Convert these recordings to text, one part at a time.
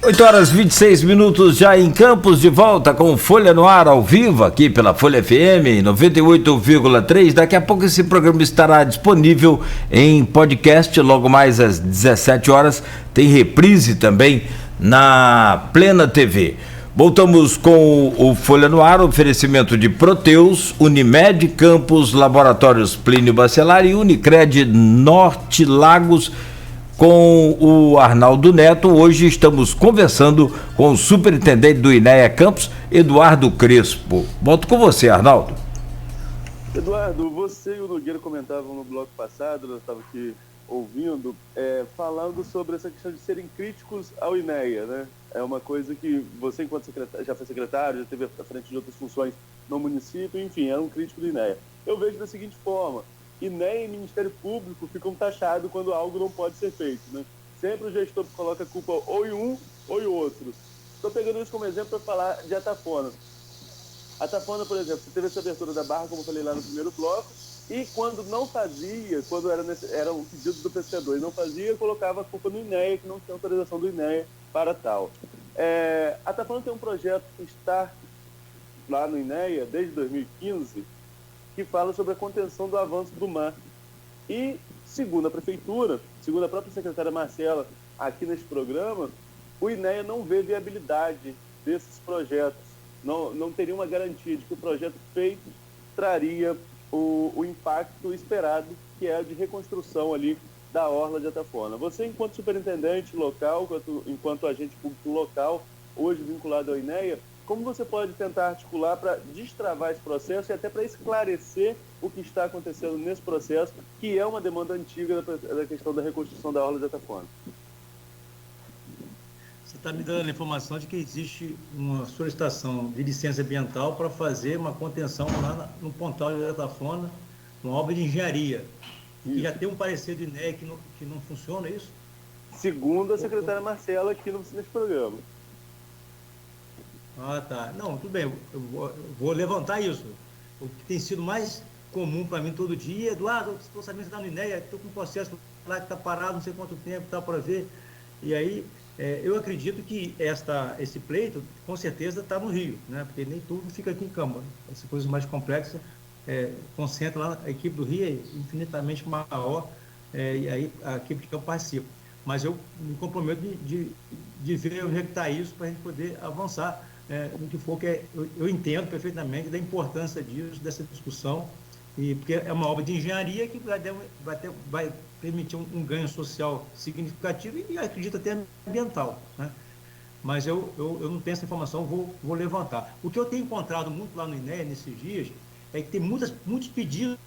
8 horas 26 minutos já em Campos, de volta com Folha no Ar ao vivo aqui pela Folha FM 98,3. Daqui a pouco esse programa estará disponível em podcast, logo mais às 17 horas. Tem reprise também na Plena TV. Voltamos com o Folha no Ar, oferecimento de Proteus, Unimed Campos, Laboratórios Plínio Bacelar e Unicred Norte Lagos. Com o Arnaldo Neto, hoje estamos conversando com o superintendente do INEA Campos, Eduardo Crespo. Volto com você, Arnaldo. Eduardo, você e o Nogueira comentavam no bloco passado, eu estava aqui ouvindo, falando sobre essa questão de serem críticos ao INEA, né? É uma coisa que você, enquanto secretário, já foi secretário, já esteve à frente de outras funções no município, enfim, era um crítico do INEA. Eu vejo da seguinte forma: INEA e Ministério Público ficam taxados quando algo não pode ser feito, né? Sempre o gestor coloca a culpa ou em um ou em outro. Estou pegando isso como exemplo para falar de Atafona. Atafona, por exemplo, você teve essa abertura da barra, como eu falei lá no primeiro bloco, e quando não fazia, quando eram pedidos do pescador e não fazia, colocava a culpa no INEA, que não tinha autorização do INEA para tal. Atafona tem um projeto que está lá no INEA desde 2015, que fala sobre a contenção do avanço do mar. E, segundo a Prefeitura, segundo a própria secretária Marcela, aqui nesse programa, o INEA não vê viabilidade desses projetos. Não teria uma garantia de que o projeto feito traria o impacto esperado, que é a de reconstrução ali da orla de Atafona. Você, enquanto superintendente local, enquanto agente público local, hoje vinculado ao INEA, como você pode tentar articular para destravar esse processo e até para esclarecer o que está acontecendo nesse processo, que é uma demanda antiga da questão da reconstrução da orla de Atafona? Você está me dando a informação de que existe uma solicitação de licença ambiental para fazer uma contenção lá no Pontal de Atafona, uma obra de engenharia, que já tem um parecer do INEA que não funciona, é isso? Segundo a secretária Marcela aqui nesse programa. Ah, tá. Não, tudo bem, eu vou levantar isso. O que tem sido mais comum para mim todo dia: Eduardo, estou sabendo que você está no INEA, estou com um processo lá que está parado, não sei quanto tempo, está para ver. E aí, eu acredito que esse pleito, com certeza, está no Rio, né? Porque nem tudo fica aqui em Câmara. Essas coisas mais complexas, concentra lá, a equipe do Rio é infinitamente maior, e aí a equipe de campo participa. Mas eu me comprometo de ver onde é que está isso, para a gente poder avançar no que for, eu entendo perfeitamente da importância disso, dessa discussão, porque é uma obra de engenharia que vai permitir um ganho social significativo e acredito até ambiental, né? Mas eu não tenho essa informação, vou levantar. O que eu tenho encontrado muito lá no INEA nesses dias é que tem muitos pedidos,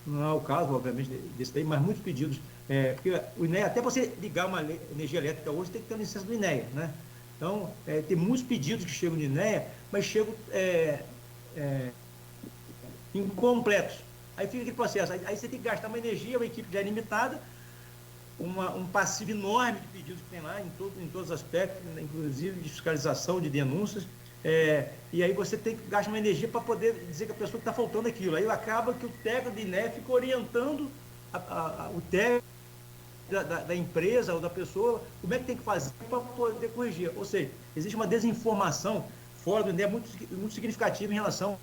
não é o caso, obviamente, desse daí, mas muitos pedidos, porque o INEA, até você ligar uma energia elétrica hoje, tem que ter uma licença do INEA, né? Então, tem muitos pedidos que chegam no INEA, mas chegam incompletos. Aí fica aquele processo. Aí você tem que gastar uma energia, uma equipe já é limitada, um passivo enorme de pedidos que tem lá, em todos os aspectos, inclusive de fiscalização, de denúncias. E aí você tem que gastar uma energia para poder dizer que a pessoa está faltando aquilo. Aí acaba que o técnico do INEA fica orientando o técnico da empresa ou da pessoa, como é que tem que fazer para poder corrigir. Ou seja, existe uma desinformação fora do INEA muito, muito significativa em relação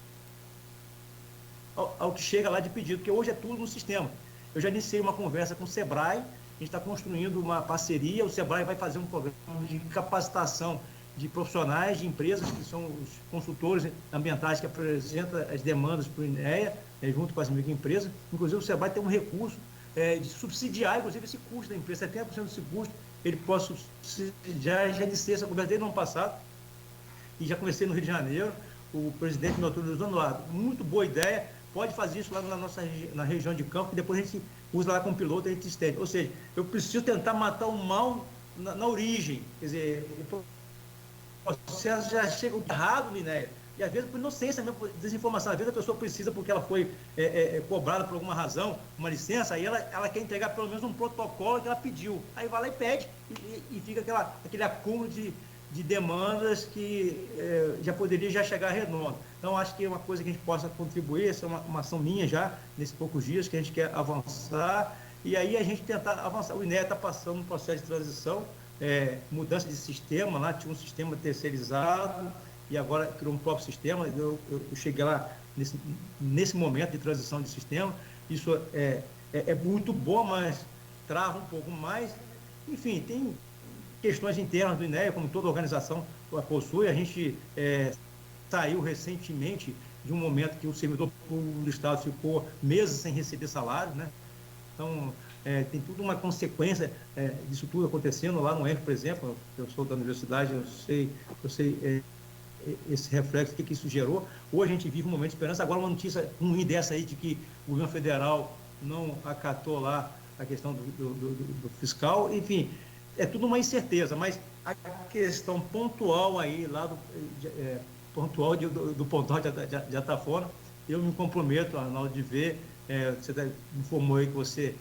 ao que chega lá de pedido, porque hoje é tudo no sistema. Eu já iniciei uma conversa com o SEBRAE, a gente está construindo uma parceria, o SEBRAE vai fazer um programa de capacitação de profissionais, de empresas, que são os consultores ambientais que apresentam as demandas para o INEA, junto com as microempresas. Inclusive, o SEBRAE tem um recurso de subsidiar, inclusive, esse custo da empresa, 70% desse custo, ele pode subsidiar. Já iniciei essa conversa desde o ano passado, e já conversei no Rio de Janeiro, o presidente me autorizou, muito boa ideia, pode fazer isso lá na região de campo, que depois a gente usa lá como piloto, a gente estende. Ou seja, eu preciso tentar matar o mal na origem, quer dizer, o processo já chega errado no INEA. E às vezes por inocência mesmo, por desinformação, às vezes a pessoa precisa porque ela foi cobrada por alguma razão, uma licença, aí ela quer entregar pelo menos um protocolo que ela pediu. Aí vai lá e pede, e fica aquele acúmulo de demandas que já poderia chegar redondo. Então, acho que é uma coisa que a gente possa contribuir, essa é uma ação minha já, nesses poucos dias, que a gente quer avançar, e aí a gente tentar avançar. O INEA está passando um processo de transição, mudança de sistema, lá tinha um sistema terceirizado e agora criou um próprio sistema. Eu cheguei lá nesse momento de transição de sistema. Isso é muito bom, mas trava um pouco mais. Enfim, tem questões internas do INEA, como toda organização possui. A gente saiu recentemente de um momento que o servidor público do Estado ficou meses sem receber salário, né? Então, tem tudo uma consequência disso tudo acontecendo lá no ENF, por exemplo. Eu sou da universidade, eu sei esse reflexo, o que isso gerou. Hoje a gente vive um momento de esperança. Agora uma notícia ruim dessa aí, de que o governo federal não acatou lá a questão do fiscal. Enfim, é tudo uma incerteza, mas a questão pontual aí, lá do Pontal de Atafona, eu me comprometo, Arnaldo, de ver. Você informou aí que você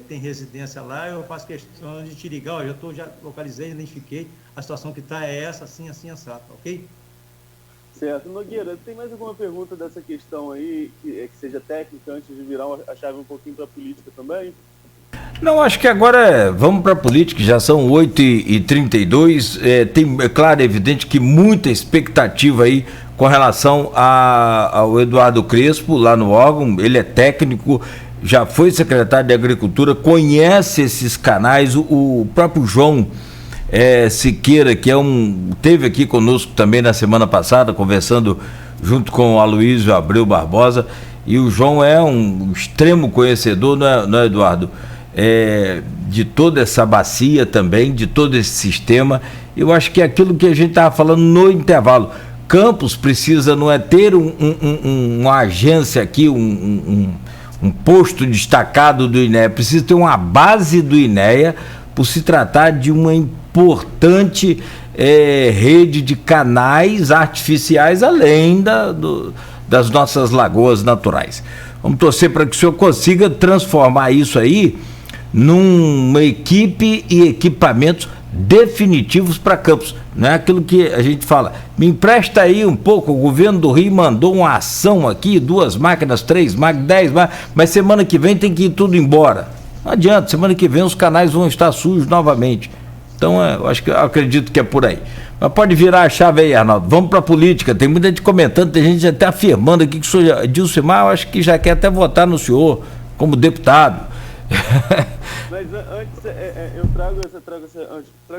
tem residência lá, eu faço questão de te ligar. Já localizei, identifiquei, a situação que está é essa, assim, assado, ok? Certo. Nogueira, tem mais alguma pergunta dessa questão aí, que seja técnica, antes de virar a chave um pouquinho para a política também? Não, acho que agora vamos para a política, já são 8h32, tem, é claro, é evidente que muita expectativa aí com relação ao Eduardo Crespo, lá no órgão. Ele é técnico, já foi secretário de Agricultura, conhece esses canais. O próprio João Siqueira, que teve aqui conosco também na semana passada, conversando junto com o Aloysio Abreu Barbosa, e o João é um extremo conhecedor, não é, Eduardo? De toda essa bacia também, de todo esse sistema. Eu acho que é aquilo que a gente estava falando no intervalo. Campos precisa, não é ter uma agência aqui, um posto destacado do INEA, precisa ter uma base do INEA, por se tratar de uma importante rede de canais artificiais, além das nossas lagoas naturais. Vamos torcer para que o senhor consiga transformar isso aí numa equipe e equipamentos definitivos para Campos. Não é aquilo que a gente fala, me empresta aí um pouco, o governo do Rio mandou uma ação aqui, 2 máquinas, 3 máquinas, 10 máquinas, mas semana que vem tem que ir tudo embora. Não adianta, semana que vem os canais vão estar sujos novamente. Então, eu acredito que é por aí. Mas pode virar a chave aí, Arnaldo. Vamos para a política. Tem muita gente comentando, tem gente até afirmando aqui que o senhor Dilcimar, eu acho que já quer até votar no senhor como deputado. Mas antes, eu trago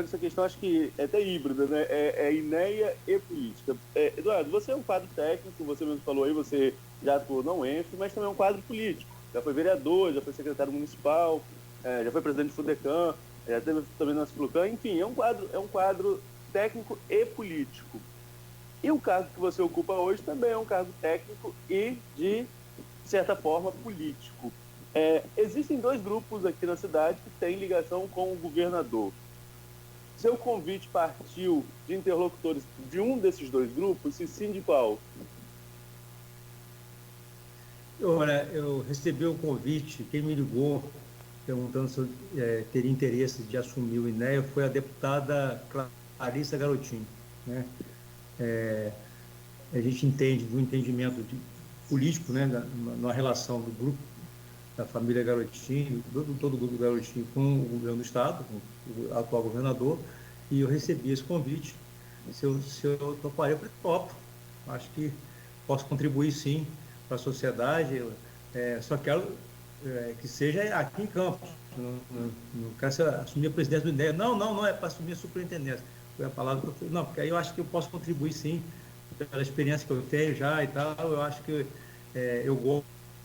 essa questão, acho que é até híbrida, né? INEA e política. Eduardo, você é um quadro técnico, você mesmo falou aí, você já atuou na UENF, mas também é um quadro político. Já foi vereador, já foi secretário municipal, já foi presidente do FUDECAM, já teve também na Flucan. Enfim, é um quadro técnico e político. E o cargo que você ocupa hoje também é um cargo técnico e, de certa forma, político. Existem 2 grupos aqui na cidade que têm ligação com o governador. Seu convite partiu de interlocutores de um desses 2 grupos, e sim de qual? Olha, eu recebi o convite, quem me ligou perguntando se eu teria interesse de assumir o INEA foi a deputada Clarissa Garotinho, né? A gente entende do entendimento político, né, na relação do grupo da família Garotinho, todo o grupo Garotinho com o governo do Estado, com o atual governador, e eu recebi esse convite. Se eu toparia, eu falei, topo. Acho que posso contribuir, sim, para a sociedade. Só quero que seja aqui em Campos. Não quero assumir a presidência do INEA. Não é para assumir a superintendência. Foi a palavra que eu falei. Não, porque aí eu acho que eu posso contribuir, sim, pela experiência que eu tenho já e tal. Eu acho que eu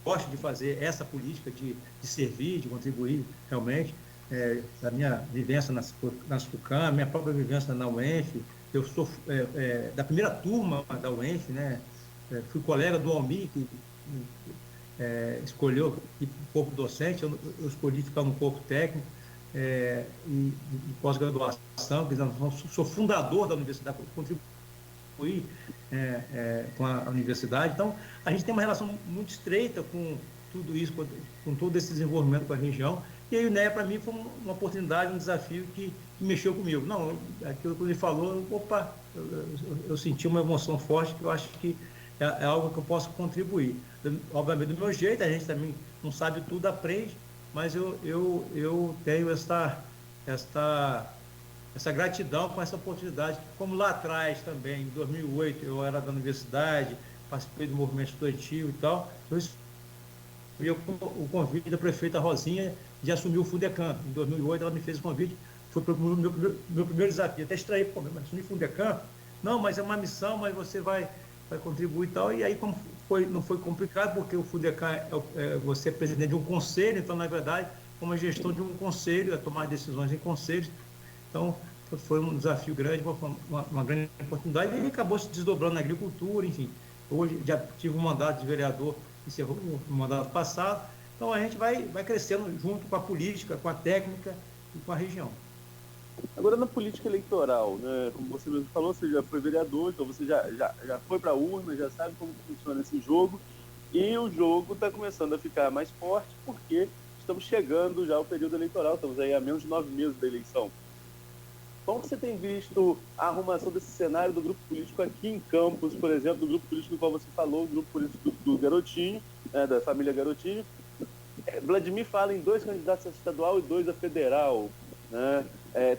gosto de fazer essa política de servir, de contribuir realmente. Da minha vivência na SUCAM, minha própria vivência na UENF. Eu sou da primeira turma da UENF, né? Fui colega do Almir, que escolheu ir para o corpo docente. Eu escolhi ficar no corpo técnico e de pós-graduação. Sou fundador da universidade, contribuí com a universidade. Então, a gente tem uma relação muito estreita com tudo isso, com todo esse desenvolvimento com a região. E aí o INEA, para mim, foi uma oportunidade, um desafio que mexeu comigo. Não, aquilo que ele falou, eu senti uma emoção forte, que eu acho que é algo que eu posso contribuir. Obviamente, do meu jeito, a gente também não sabe tudo, aprende, mas eu tenho esta essa gratidão com essa oportunidade, como lá atrás também, em 2008, eu era da universidade, participei do movimento estudantil e tal, eu recebi o convite da prefeita Rosinha de assumir o Fundecam. Em 2008 ela me fez o convite, foi o meu primeiro desafio, até estranhei, pô, mas assumir o Fundecam? Não, mas é uma missão, mas você vai contribuir e tal, e aí como não foi complicado, porque o Fundecam você é presidente de um conselho, então na verdade, como a gestão de um conselho, é tomar decisões em conselhos, então foi um desafio grande, uma grande oportunidade, e ele acabou se desdobrando na agricultura, enfim. Hoje já tive um mandato de vereador, encerrou o mandato passado, então a gente vai crescendo junto com a política, com a técnica e com a região. Agora, na política eleitoral, né, como você mesmo falou, você já foi vereador, então você já foi para a urna, já sabe como funciona esse jogo, e o jogo está começando a ficar mais forte porque estamos chegando já ao período eleitoral, estamos aí a menos de 9 meses da eleição. Como você tem visto a arrumação desse cenário do grupo político aqui em Campos, por exemplo, do grupo político do qual você falou, o grupo político do Garotinho, né, da família Garotinho? Vladimir fala em 2 candidatos a estadual e 2 a federal, né?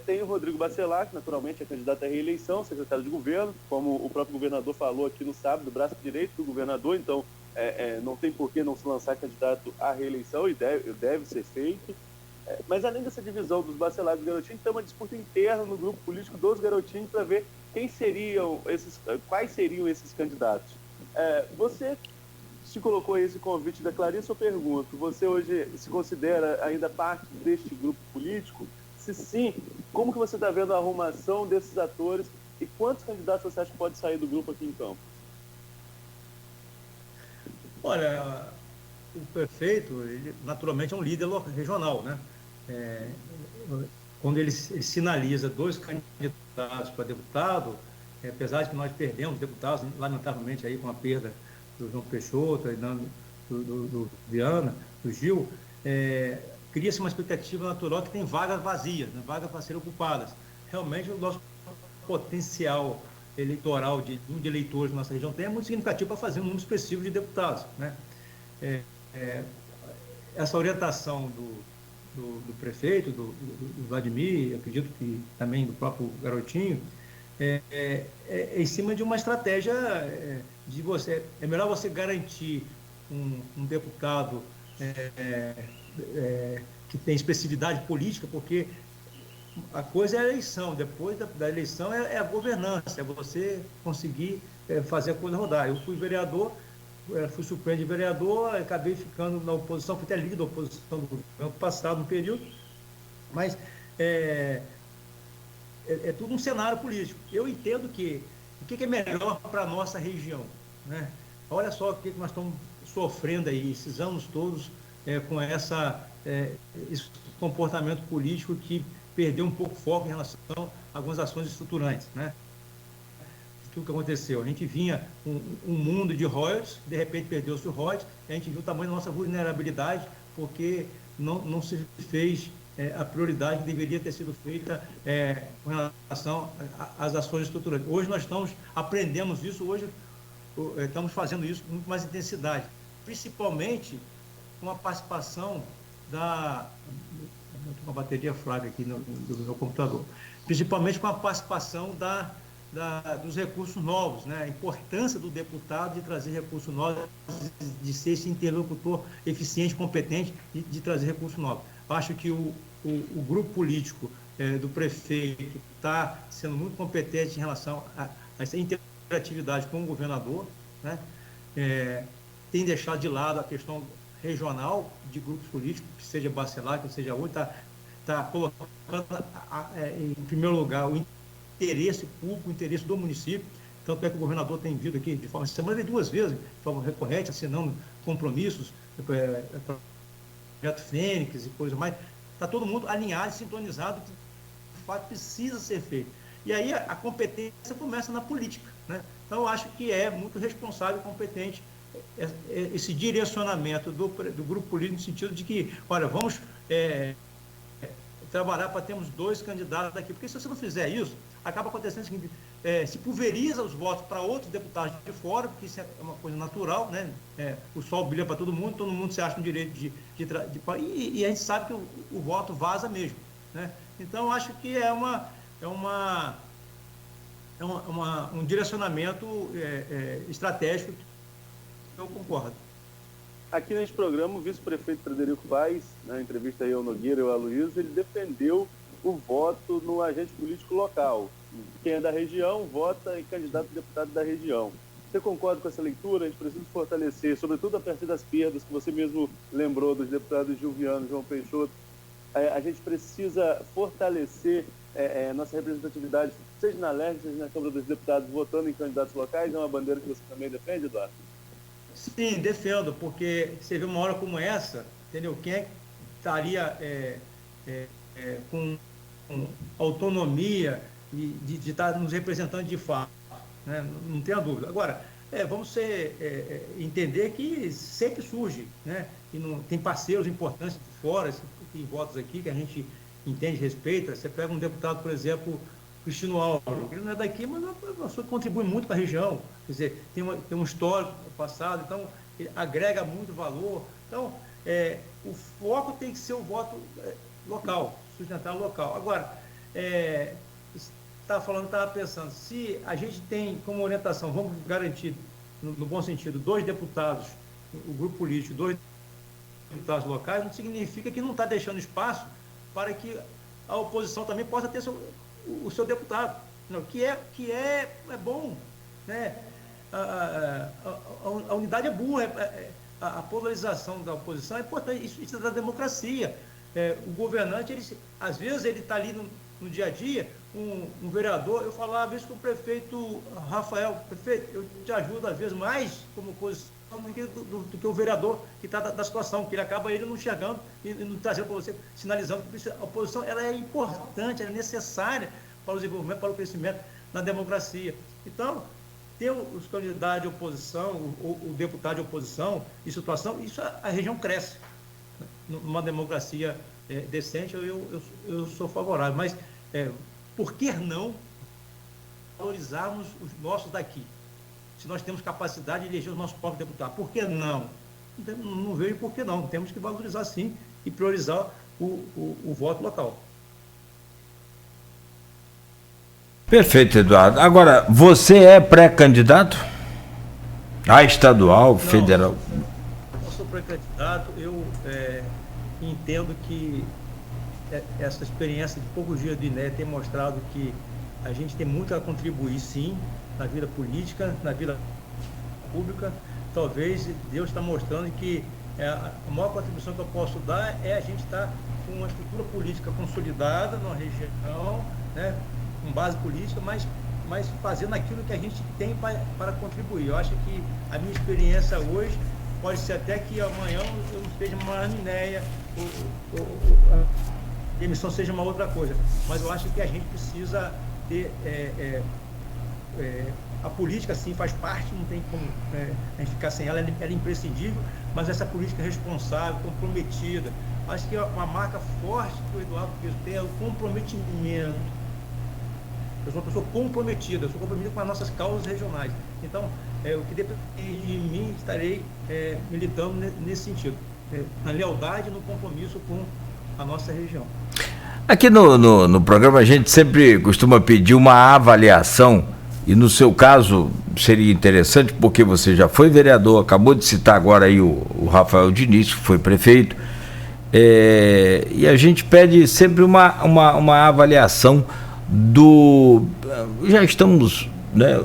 Tem o Rodrigo Bacelar, que naturalmente é candidato à reeleição, secretário de governo, como o próprio governador falou aqui no sábado, braço direito do governador, então não tem por que não se lançar candidato à reeleição e deve ser feito. Mas além dessa divisão dos Bacelar e dos Garotinhos, tem uma disputa interna no grupo político dos Garotinhos para ver quais seriam esses candidatos. Você se colocou esse convite da Clarice, eu pergunto, você hoje se considera ainda parte deste grupo político? Se sim, como que você está vendo a arrumação desses atores e quantos candidatos você acha que pode sair do grupo aqui em Campos? Olha, o prefeito, ele, naturalmente, é um líder regional, né? Quando ele sinaliza 2 candidatos para deputado, apesar de que nós perdemos deputados, lamentavelmente, aí, com a perda do João Peixoto, do Viana, do Gil, cria-se uma expectativa natural que tem vagas vazias, né? Vagas para serem ocupadas. Realmente, o nosso potencial eleitoral de eleitores da nossa região é muito significativo para fazer um número expressivo de deputados, né? Essa orientação do prefeito, do Vladimir, acredito que também do próprio Garotinho, em cima de uma estratégia de você. É melhor você garantir um deputado que tem expressividade política, porque a coisa é a eleição, depois da eleição é a governança, é você conseguir fazer a coisa rodar. Eu fui vereador, fui suplente de vereador, acabei ficando na oposição, fui até líder da oposição do ano passado, no período, mas é tudo um cenário político. Eu entendo que o que é melhor para a nossa região, né? Olha só o que nós estamos sofrendo aí, esses anos todos, com esse comportamento político que perdeu um pouco o foco em relação a algumas ações estruturantes, né? Tudo que aconteceu. A gente vinha um mundo de royalties, de repente perdeu-se o royalties, a gente viu o tamanho da nossa vulnerabilidade, porque não se fez a prioridade que deveria ter sido feita com relação às ações estruturantes. Hoje nós aprendemos isso, hoje estamos fazendo isso com muito mais intensidade, principalmente com a participação uma bateria fraca aqui do meu computador, principalmente com a participação dos recursos novos, né? A importância do deputado de trazer recursos novos, de ser esse interlocutor eficiente, competente, de trazer recursos novos. Acho que o grupo político do prefeito está sendo muito competente em relação a essa interatividade com o governador, né? Tem deixado de lado a questão regional de grupos políticos, que seja Bacelar, que seja outro, está colocando em primeiro lugar o interesse público, o interesse do município. Tanto é que o governador tem vindo aqui de forma semana, 2 vezes, de forma recorrente, assinando compromissos, projeto Fênix e coisa mais. Está todo mundo alinhado e sintonizado, que de fato precisa ser feito. E aí a competência começa na política, né? Então eu acho que é muito responsável e competente esse direcionamento do grupo político, no sentido de que, olha, vamos trabalhar para termos 2 candidatos aqui, porque se você não fizer isso, acaba acontecendo o seguinte, se pulveriza os votos para outros deputados de fora, porque isso é uma coisa natural, né? O sol brilha para todo mundo se acha no direito e a gente sabe que o voto vaza mesmo, né? Então, acho que é uma um direcionamento estratégico, eu concordo. Aqui neste programa, o vice-prefeito Frederico Paes, na entrevista aí ao Nogueira e ao Aloysio, ele defendeu o voto no agente político local. Quem é da região vota em candidato a deputado da região. Você concorda com essa leitura? A gente precisa fortalecer, sobretudo a partir das perdas que você mesmo lembrou dos deputados Gilviano e João Peixoto. A gente precisa fortalecer nossa representatividade, seja na LERJ, seja na Câmara dos Deputados, votando em candidatos locais. É uma bandeira que você também defende, Eduardo? Sim, defendo, porque você vê uma hora como essa, entendeu? Quem é que estaria com autonomia de estar nos representando de fato, né? Não tenha dúvida. Agora, vamos entender que sempre surge, né? E tem parceiros importantes de fora, tem votos aqui que a gente entende, respeita. Você pega um deputado, por exemplo, Cristino Álvaro, ele não é daqui, mas a pessoa contribui muito para a região, quer dizer, tem um histórico passado, então ele agrega muito valor. Então, o foco tem que ser o voto local, sustentar o local. Agora, estava pensando, se a gente tem como orientação, vamos garantir, no bom sentido, 2 deputados, o grupo político, 2 deputados locais, não significa que não está deixando espaço para que a oposição também possa ter o seu deputado, não, que é bom, né? A unidade é boa, a polarização da oposição é importante, isso é da democracia. O governante, às vezes ele está ali no dia a dia, um vereador, eu falava isso com o prefeito Rafael, prefeito, eu te ajudo às vezes mais como oposição do que o vereador que está da situação, que ele acaba não enxergando e não trazendo para você, sinalizando que a oposição ela é importante, ela é necessária para o desenvolvimento, para o crescimento na democracia. Então, ter os candidatos de oposição, o deputado de oposição, em situação, isso a região cresce. Numa democracia decente, eu sou favorável, mas por que não valorizarmos os nossos daqui? Se nós temos capacidade de eleger os nossos próprios deputados, por que não? Não vejo por que não. Temos que valorizar sim e priorizar o voto local. Perfeito, Eduardo. Agora, você é pré-candidato? A estadual, não, federal? Eu sou pré-candidato. Eu entendo que essa experiência de poucos dias do INE tem mostrado que a gente tem muito a contribuir, sim, na vida política, na vida pública. Talvez Deus está mostrando que a maior contribuição que eu posso dar é a gente estar com uma estrutura política consolidada numa região, né, com base política, mas fazendo aquilo que a gente tem para contribuir. Eu acho que a minha experiência hoje pode ser até que amanhã eu não esteja mais na INEA, a emissão seja uma outra coisa, mas eu acho que a gente precisa ter a política, sim, faz parte, não tem como a gente ficar sem ela, ela é imprescindível, mas essa política responsável, comprometida, acho que uma marca forte que o Eduardo tem é o comprometimento. Eu sou uma pessoa comprometida, eu sou comprometida com as nossas causas regionais. Então, o que depende de mim, estarei militando nesse sentido, na lealdade e no compromisso com a nossa região. Aqui no programa a gente sempre costuma pedir uma avaliação, e no seu caso seria interessante, porque você já foi vereador, acabou de citar agora aí o Rafael Diniz, que foi prefeito, e a gente pede sempre uma avaliação já estamos, né,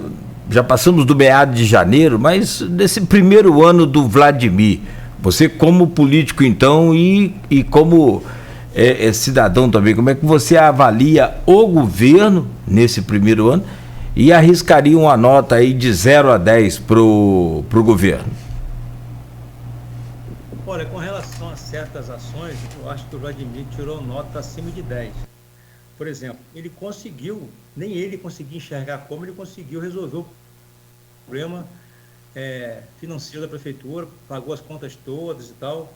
já passamos do meado de janeiro, mas desse primeiro ano do Vladimir, você como político então e como cidadão também, como é que você avalia o governo nesse primeiro ano e arriscaria uma nota aí de 0 a 10 pro governo? Olha, com relação a certas ações, eu acho que o Vladimir tirou nota acima de 10. Por exemplo, nem ele conseguia enxergar como ele conseguiu resolver o problema financeiro da prefeitura, pagou as contas todas e tal.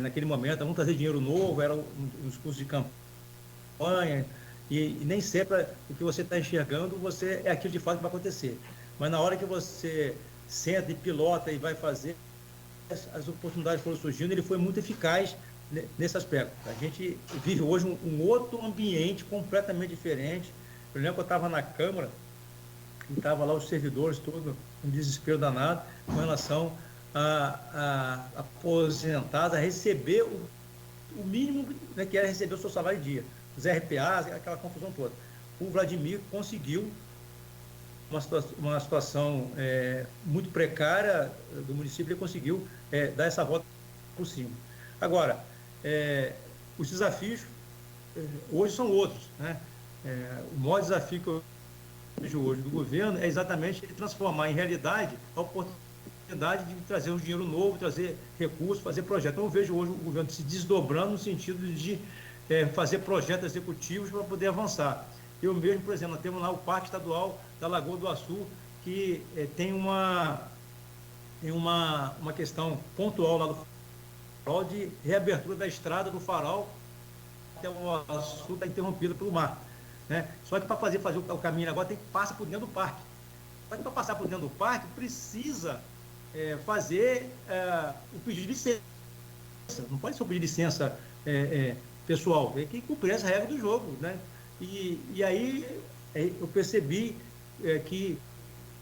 Naquele momento, vamos trazer dinheiro novo, eram os custos de campanha, e nem sempre o que você está enxergando é aquilo de fato que vai acontecer. Mas na hora que você senta e pilota e vai fazer, as oportunidades foram surgindo, ele foi muito eficaz nesse aspecto. A gente vive hoje um outro ambiente completamente diferente, Eu lembro que eu estava na Câmara e estava lá os servidores todos um desespero danado com relação a aposentado a receber o mínimo, né, que era receber o seu salário de dia, os RPAs, aquela confusão toda. O Vladimir conseguiu uma situação muito precária do município, ele conseguiu dar essa volta por cima. Agora, os desafios hoje são outros, né? O maior desafio que eu vejo hoje do governo é exatamente transformar em realidade a oportunidade de trazer um dinheiro novo, trazer recursos, fazer projetos. Então, eu vejo hoje o governo se desdobrando no sentido de fazer projetos executivos para poder avançar. Eu mesmo, por exemplo, nós temos lá o Parque Estadual da Lagoa do Açu, que tem uma questão pontual lá do farol de reabertura da estrada do farol até o Açu está interrompida pelo mar, né? Só que para fazer o caminho agora tem que passar por dentro do parque. Só que para passar por dentro do parque precisa fazer o pedido de licença. Não pode ser um pedido de licença pessoal, tem que cumprir essa regra do jogo, né? E aí eu percebi que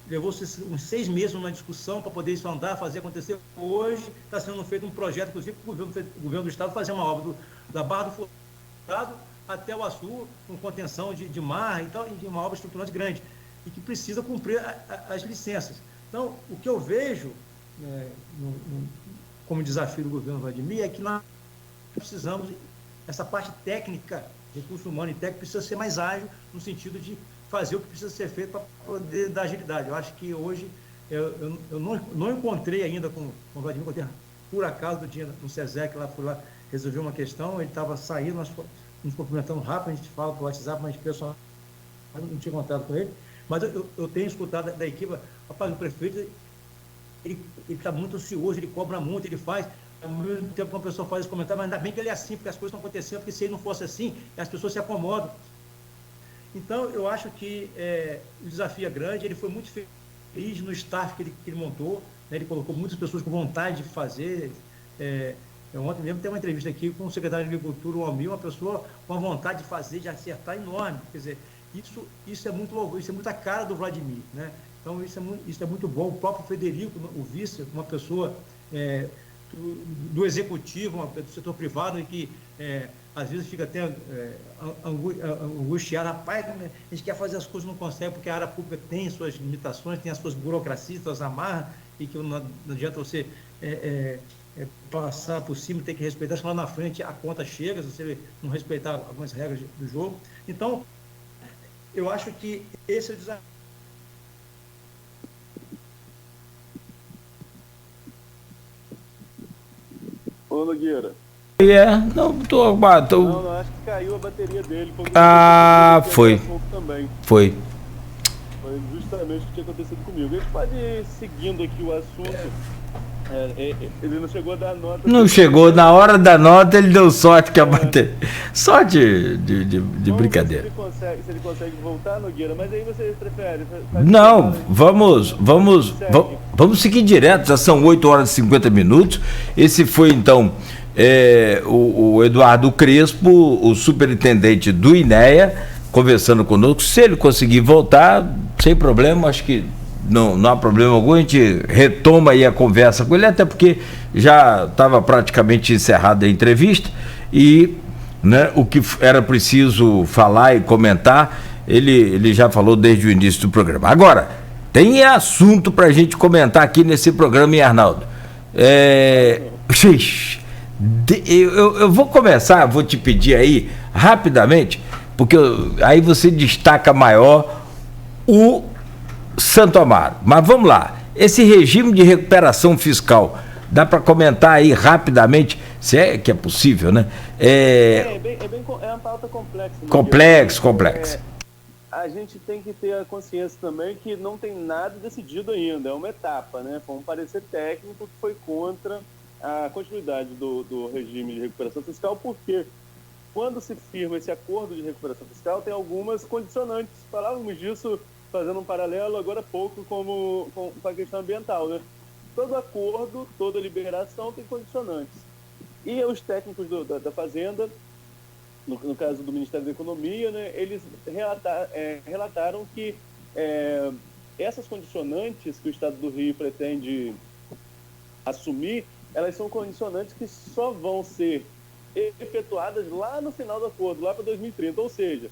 levou-se uns 6 meses numa discussão para poder isso andar, fazer acontecer. Hoje está sendo feito um projeto, inclusive, para o governo do Estado fazer uma obra da Barra do Furado até o Açu, com contenção de mar e tal, e uma obra estruturante grande, e que precisa cumprir as licenças. Então, o que eu vejo como desafio do governo Vladimir é que nós precisamos, essa parte técnica, recurso humano e técnico, precisa ser mais ágil no sentido de fazer o que precisa ser feito para poder dar agilidade. Eu acho que hoje eu não encontrei ainda com o Vladimir, encontrei por acaso do dia no SESEC, lá fui lá resolver uma questão, ele estava saindo, nós nos cumprimentamos rápido, a gente fala por WhatsApp, mas pessoal não tinha contato com ele, mas eu tenho escutado da equipe, rapaz, o prefeito ele está muito ansioso, ele cobra muito, ele faz, ao mesmo tempo que uma pessoa faz esse comentário, mas ainda bem que ele é assim, porque as coisas estão acontecendo, porque se ele não fosse assim, as pessoas se acomodam. Então, eu acho que o desafio é grande, ele foi muito feliz no staff que ele montou, né? Ele colocou muitas pessoas com vontade de fazer. Ontem mesmo tem uma entrevista aqui com o secretário de Agricultura, o Almir, uma pessoa com a vontade de fazer, de acertar enorme. Quer dizer, isso é muito a cara do Vladimir, né? Então, isso é muito bom. O próprio Frederico, o vice, uma pessoa do executivo, do setor privado, e que às vezes fica até angustiado, rapaz, a gente quer fazer as coisas, não consegue, porque a área pública tem suas limitações, tem as suas burocracias, suas amarras, e que não adianta você passar por cima, ter que respeitar, senão lá na frente a conta chega, se você não respeitar algumas regras do jogo. Então, eu acho que esse é o desafio. Ô, Nogueira. Não, acho que caiu a bateria dele. Foi. Foi justamente o que tinha acontecido comigo. A gente pode ir seguindo aqui o assunto. Ele não chegou a dar nota. Não chegou, na hora da nota ele deu sorte que a bateria. Sorte de brincadeira. Se ele consegue voltar, Nogueira, mas aí você prefere. Não, vamos seguir direto, já são 8 horas e 50 minutos. Esse foi então o Eduardo Crespo, o superintendente do INEA, conversando conosco. Se ele conseguir voltar, sem problema, acho que não há problema algum, a gente retoma aí a conversa com ele, até porque já estava praticamente encerrada a entrevista e, né, o que era preciso falar e comentar, ele já falou desde o início do programa. Agora, tem assunto para a gente comentar aqui nesse programa, hein, Arnaldo? Eu vou começar, vou te pedir aí, rapidamente, porque aí você destaca maior o Santo Amaro. Mas vamos lá, esse regime de recuperação fiscal, dá para comentar aí rapidamente, se é que é possível, né? É uma pauta complexa. Complexo. A gente tem que ter a consciência também que não tem nada decidido ainda, é uma etapa, né? Foi um parecer técnico que foi contra a continuidade do regime de recuperação fiscal, porque quando se firma esse acordo de recuperação fiscal, tem algumas condicionantes. Falávamos disso fazendo um paralelo agora há pouco com a questão ambiental, né? Todo acordo, toda liberação tem condicionantes. E os técnicos da Fazenda no caso do Ministério da Economia, né, eles relataram que essas condicionantes que o Estado do Rio pretende assumir, elas são condicionantes que só vão ser efetuadas lá no final do acordo, lá para 2030, ou seja,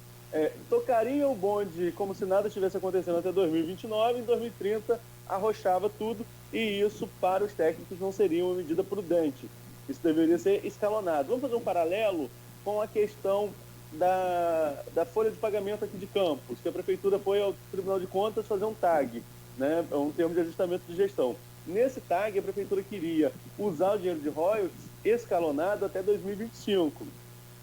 tocaria o bonde como se nada estivesse acontecendo até 2029, em 2030 arrochava tudo, e isso para os técnicos não seria uma medida prudente. Isso deveria ser escalonado. Vamos fazer um paralelo com a questão da folha de pagamento aqui de Campos, que a Prefeitura foi ao Tribunal de Contas fazer um TAG, né, um termo de ajustamento de gestão. Nesse TAG, a Prefeitura queria usar o dinheiro de royalties escalonado até 2025.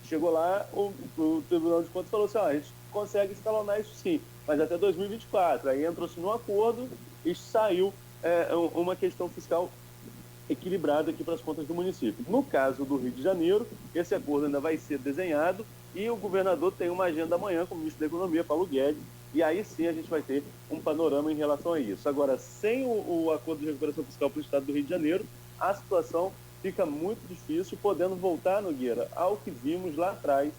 Chegou lá, o Tribunal de Contas falou assim, a gente consegue escalonar isso sim, mas até 2024. Aí entrou-se num acordo e saiu uma questão fiscal equilibrada aqui para as contas do município. No caso do Rio de Janeiro, esse acordo ainda vai ser desenhado e o governador tem uma agenda amanhã com o ministro da Economia, Paulo Guedes, e aí sim a gente vai ter um panorama em relação a isso. Agora, sem o acordo de recuperação fiscal para o estado do Rio de Janeiro, a situação fica muito difícil, podendo voltar, Nogueira, ao que vimos lá atrás,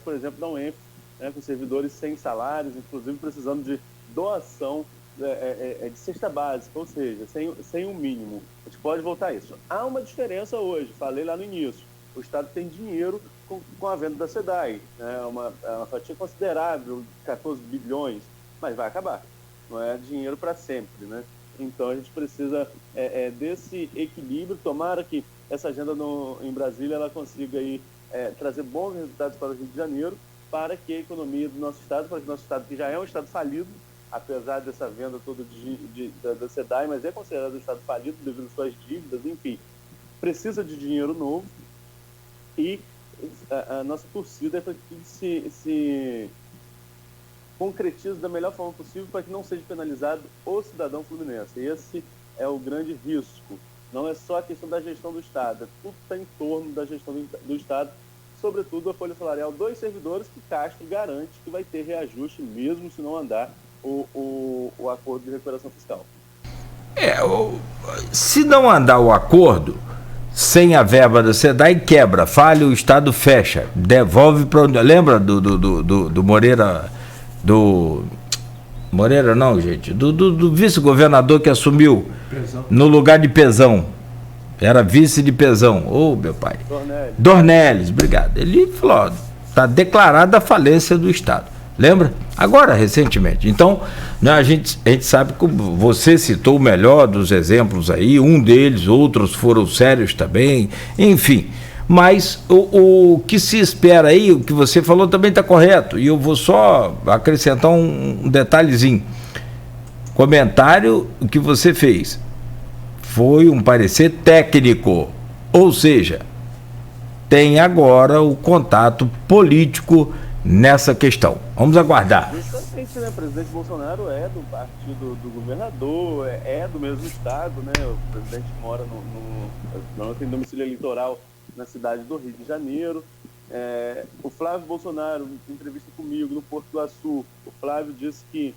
por exemplo, da UENF, né, com servidores sem salários, inclusive precisando de doação de cesta básica, ou seja, sem um mínimo. A gente pode voltar a isso. Há uma diferença hoje, falei lá no início, o Estado tem dinheiro com a venda da SEDAI, né, uma fatia considerável, 14 bilhões, mas vai acabar, não é dinheiro para sempre, né? Então a gente precisa desse equilíbrio, tomara que essa agenda em Brasília ela consiga aí, trazer bons resultados para o Rio de Janeiro, para que a economia do nosso Estado, para que o nosso Estado, que já é um Estado falido, apesar dessa venda toda da SEDAI, mas é considerado um Estado falido devido às suas dívidas, enfim, precisa de dinheiro novo e a nossa torcida é para que se concretize da melhor forma possível para que não seja penalizado o cidadão fluminense. Esse é o grande risco. Não é só a questão da gestão do Estado, tudo está em torno da gestão do Estado, sobretudo a folha salarial dos servidores, que Castro garante que vai ter reajuste, mesmo se não andar o acordo de recuperação fiscal. Se não andar o acordo, sem a verba da SEDAI, quebra, falha, o Estado fecha, devolve para onde... Lembra do Moreira... Moreira não, gente, do vice-governador que assumiu Pezão, no lugar de Pezão, era vice de Pezão, meu pai, Dornelles, obrigado. Ele falou, está declarada a falência do Estado, lembra? Agora, recentemente. Então, né, a gente sabe que você citou o melhor dos exemplos aí, um deles, outros foram sérios também, enfim. Mas o que se espera aí, o que você falou também está correto. E eu vou só acrescentar um detalhezinho. Comentário que você fez foi um parecer técnico. Ou seja, tem agora o contato político nessa questão. Vamos aguardar. Justamente, né? O presidente Bolsonaro é do partido do governador, é do mesmo estado, né? O presidente mora não tem domicílio eleitoral na cidade do Rio de Janeiro. O Flávio Bolsonaro, em entrevista comigo no Porto do Açu, o Flávio disse que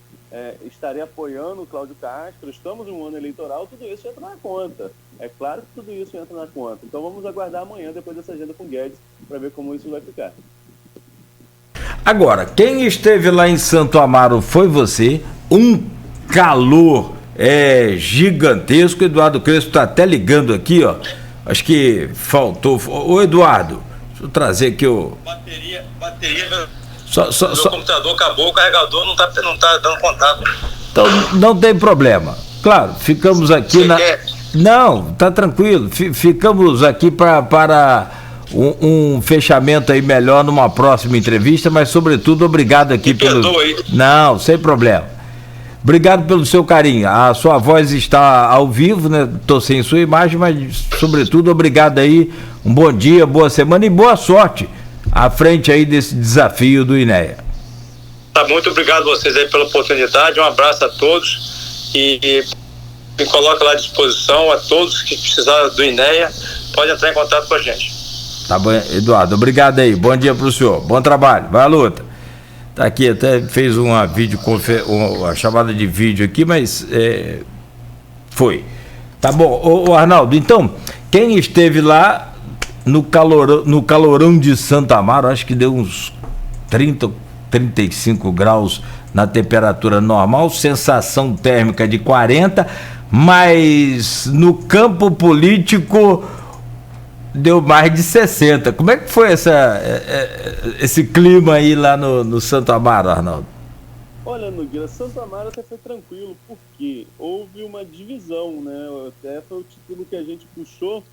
estaria apoiando o Cláudio Castro. Estamos em um ano eleitoral, tudo isso entra na conta. É claro que tudo isso entra na conta. Então vamos aguardar amanhã, depois dessa agenda com o Guedes, para ver como isso vai ficar. Agora, quem esteve lá em Santo Amaro foi você, um calor gigantesco. Eduardo Crespo está até ligando aqui, ó. Acho que faltou. Ô Eduardo, deixa eu trazer aqui o. Bateria. Meu computador acabou, o carregador não tá dando contato. Então não tem problema. Claro, ficamos aqui Não, tá tranquilo. Ficamos aqui para um fechamento aí melhor numa próxima entrevista, mas sobretudo obrigado aqui pelo. Aí. Não, sem problema. Obrigado pelo seu carinho. A sua voz está ao vivo, né? Estou sem sua imagem, mas sobretudo obrigado aí. Um bom dia, boa semana e boa sorte à frente aí desse desafio do INEA. Tá, muito obrigado a vocês aí pela oportunidade. Um abraço a todos e me coloca lá à disposição a todos que precisarem do INEA. Pode entrar em contato com a gente. Tá bom, Eduardo. Obrigado aí. Bom dia para o senhor. Bom trabalho. Vai à luta. Tá aqui, até fez uma chamada de vídeo aqui, mas foi. Tá bom, ô Arnaldo, então, quem esteve lá no calorão de Santo Amaro, acho que deu uns 30, 35 graus na temperatura normal, sensação térmica de 40, mas no campo político deu mais de 60. Como é que foi esse clima aí lá no Santo Amaro, Arnaldo? Olha, Nogueira, Santo Amaro até foi tranquilo, porque houve uma divisão, né? Até foi o título que a gente puxou.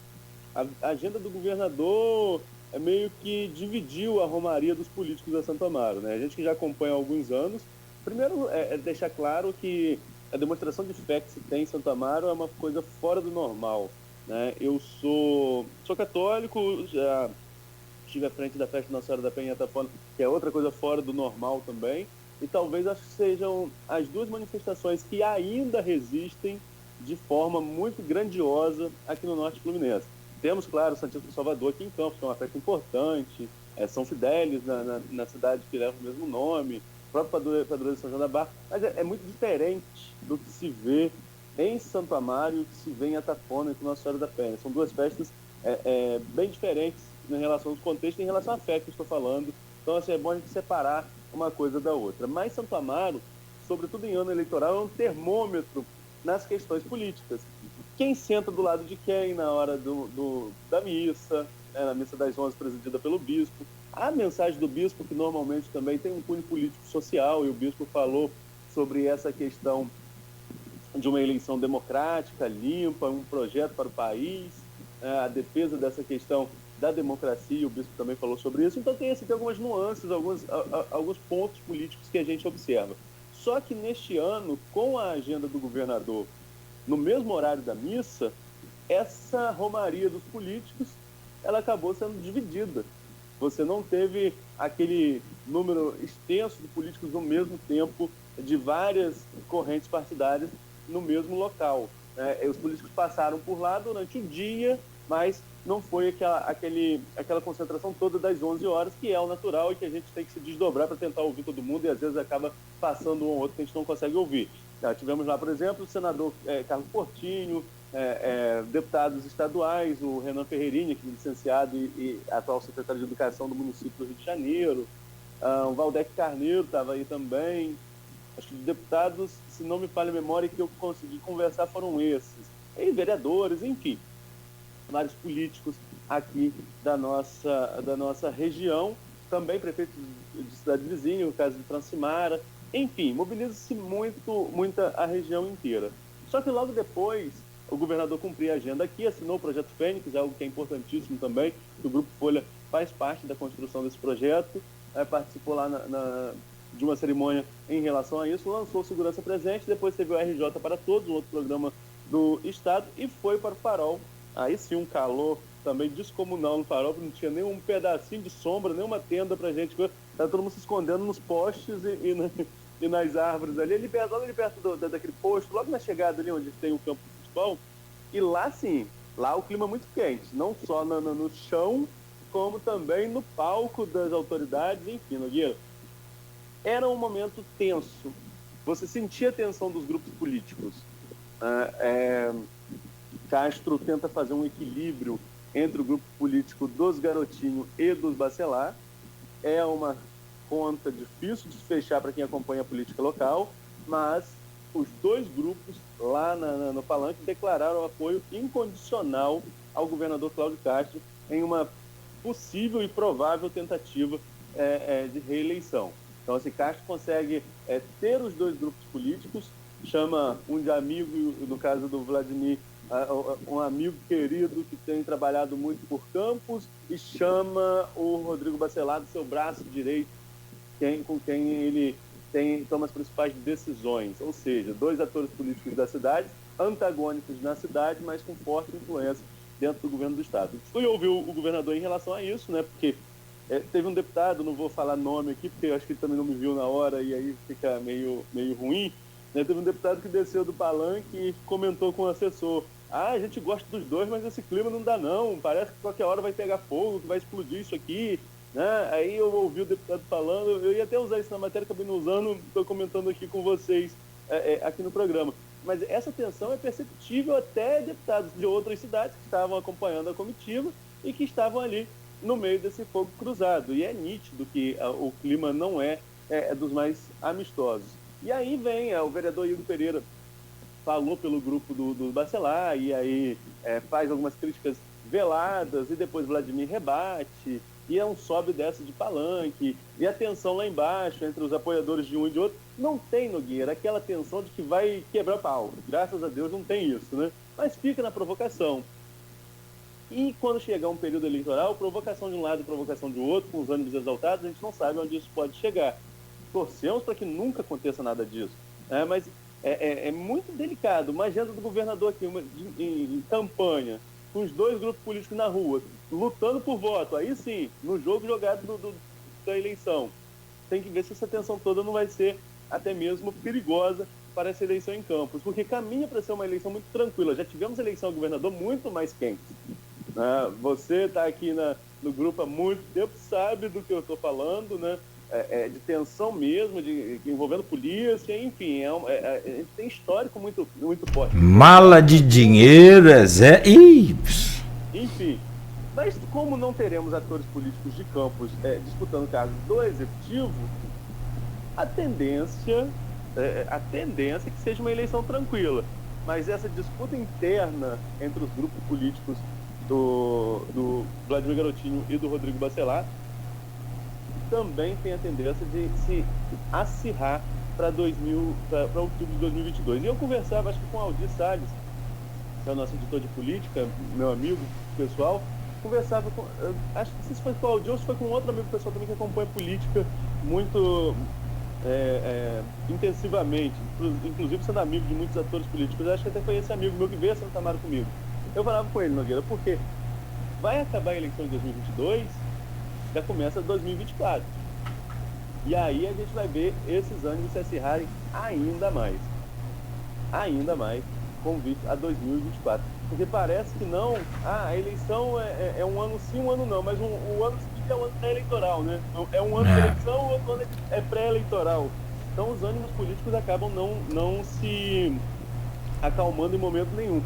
A agenda do governador meio que dividiu a romaria dos políticos da Santo Amaro, né? A gente que já acompanha há alguns anos, primeiro deixar claro que a demonstração de fé que se tem em Santo Amaro é uma coisa fora do normal, né? Eu sou católico, já estive à frente da festa Nossa Senhora da Penha Itapona, que é outra coisa fora do normal também, e talvez acho que sejam as duas manifestações que ainda resistem de forma muito grandiosa aqui no Norte Fluminense. Temos, claro, o Santíssimo Salvador aqui em Campos, que é uma festa importante, São Fidélis na cidade que leva o mesmo nome, o próprio padroeiro de São João da Barra, mas é muito diferente do que se vê em Santo Amaro e o que se vê em Atafona e com Nossa Senhora da Penha. São duas festas bem diferentes em relação ao contexto, em relação à fé que eu estou falando. Então, assim, é bom a gente separar uma coisa da outra. Mas Santo Amaro, sobretudo em ano eleitoral, é um termômetro nas questões políticas. Quem senta do lado de quem na hora da missa, na missa das 11 presidida pelo bispo. A mensagem do bispo, que normalmente também tem um cunho político-social, e o bispo falou sobre essa questão de uma eleição democrática, limpa, um projeto para o país, a defesa dessa questão da democracia, o bispo também falou sobre isso. Então tem algumas nuances, alguns pontos políticos que a gente observa. Só que neste ano, com a agenda do governador no mesmo horário da missa, essa romaria dos políticos, ela acabou sendo dividida. Você não teve aquele número extenso de políticos no mesmo tempo, de várias correntes partidárias no mesmo local. Os políticos passaram por lá durante o dia, mas não foi aquela concentração toda das 11 horas, que é o natural e que a gente tem que se desdobrar para tentar ouvir todo mundo, e às vezes acaba passando um ou outro que a gente não consegue ouvir. Tivemos lá, por exemplo, o senador Carlos Portinho, deputados estaduais, o Renan Ferreirinha, que é licenciado e atual secretário de Educação do município do Rio de Janeiro, o Valdec Carneiro estava aí também. Acho que os deputados, se não me falha a memória, que eu consegui conversar foram esses. E vereadores, enfim, vários políticos aqui da nossa região, também prefeitos de cidade vizinha, no caso de Francimara. Enfim, mobiliza-se muito a região inteira. Só que logo depois, o governador cumpriu a agenda aqui, assinou o Projeto Fênix, algo que é importantíssimo também, que o Grupo Folha faz parte da construção desse projeto, participou lá de uma cerimônia em relação a isso, lançou Segurança Presente, depois teve o RJ para Todos, um outro programa do Estado, e foi para o Farol. Aí sim, um calor também descomunal no Farol, não tinha nem um pedacinho de sombra, nem uma tenda pra gente, tá todo mundo se escondendo nos postes e nas árvores ali perto daquele posto, logo na chegada ali onde tem o campo de futebol. E lá sim, lá o clima é muito quente, não só no chão, como também no palco das autoridades, enfim, Nogueira. Era um momento tenso, você sentia a tensão dos grupos políticos. Castro tenta fazer um equilíbrio entre o grupo político dos Garotinho e dos Bacelar. É uma conta difícil de fechar para quem acompanha a política local, mas os dois grupos lá no Palanque declararam apoio incondicional ao governador Cláudio Castro em uma possível e provável tentativa de reeleição. Então, assim, Castro consegue ter os dois grupos políticos, chama um de amigo, no caso do Vladimir, um amigo querido que tem trabalhado muito por Campos, e chama o Rodrigo Bacelar do seu braço direito, com quem ele toma as principais decisões. Ou seja, dois atores políticos da cidade, antagônicos na cidade, mas com forte influência dentro do governo do Estado. Fui ouvir o governador em relação a isso, né, porque teve um deputado, não vou falar nome aqui, porque eu acho que ele também não me viu na hora e aí fica meio ruim, né? Teve um deputado que desceu do palanque e comentou com o assessor: a gente gosta dos dois, mas esse clima não dá não, parece que qualquer hora vai pegar fogo, que vai explodir isso aqui, né? Aí eu ouvi o deputado falando, eu ia até usar isso na matéria, acabei não usando, estou comentando aqui com vocês aqui no programa. Mas essa tensão é perceptível até deputados de outras cidades que estavam acompanhando a comitiva e que estavam ali no meio desse fogo cruzado. E é nítido que o clima não é dos mais amistosos. E aí vem o vereador Igor Pereira, falou pelo grupo do Bacelar, e aí faz algumas críticas veladas, e depois Vladimir rebate, e é um sobe e desce de palanque, e a tensão lá embaixo, entre os apoiadores de um e de outro, não tem, Nogueira, aquela tensão de que vai quebrar pau. Graças a Deus não tem isso, né? Mas fica na provocação. E quando chegar um período eleitoral, provocação de um lado e provocação do outro, com os ânimos exaltados, a gente não sabe onde isso pode chegar. Torcemos para que nunca aconteça nada disso. Mas é muito delicado. Uma agenda do governador aqui em campanha, com os dois grupos políticos na rua, lutando por voto, aí sim, no jogo jogado da eleição. Tem que ver se essa tensão toda não vai ser até mesmo perigosa para essa eleição em Campos, porque caminha para ser uma eleição muito tranquila. Já tivemos eleição ao governador muito mais quente. Você está aqui no grupo há muito tempo, sabe do que eu estou falando, né? De tensão mesmo, envolvendo polícia, enfim, tem histórico muito, muito forte. Mala de dinheiro, Enfim, mas como não teremos atores políticos de Campos disputando cargos do Executivo, a tendência é que seja uma eleição tranquila. Mas essa disputa interna entre os grupos políticos do Vladimir Garotinho e do Rodrigo Bacelar também tem a tendência de se acirrar para outubro de 2022. E eu conversava, acho que com o Aldir Salles, que é o nosso editor de política, meu amigo pessoal, conversava com, acho que não sei se foi com o Aldir ou se foi com outro amigo pessoal também que acompanha política muito intensivamente, inclusive sendo amigo de muitos atores políticos. Acho que até foi esse amigo meu que veio a Santa Mara comigo. Eu falava com ele, Nogueira, porque vai acabar a eleição de 2022, já começa 2024. E aí a gente vai ver esses ânimos se acirrarem ainda mais com vista a 2024. Porque parece que não, a eleição é um ano sim, um ano não, mas o ano seguinte é um ano pré-eleitoral, né? É um ano de eleição, o outro ano é pré-eleitoral. Então os ânimos políticos acabam não se acalmando em momento nenhum.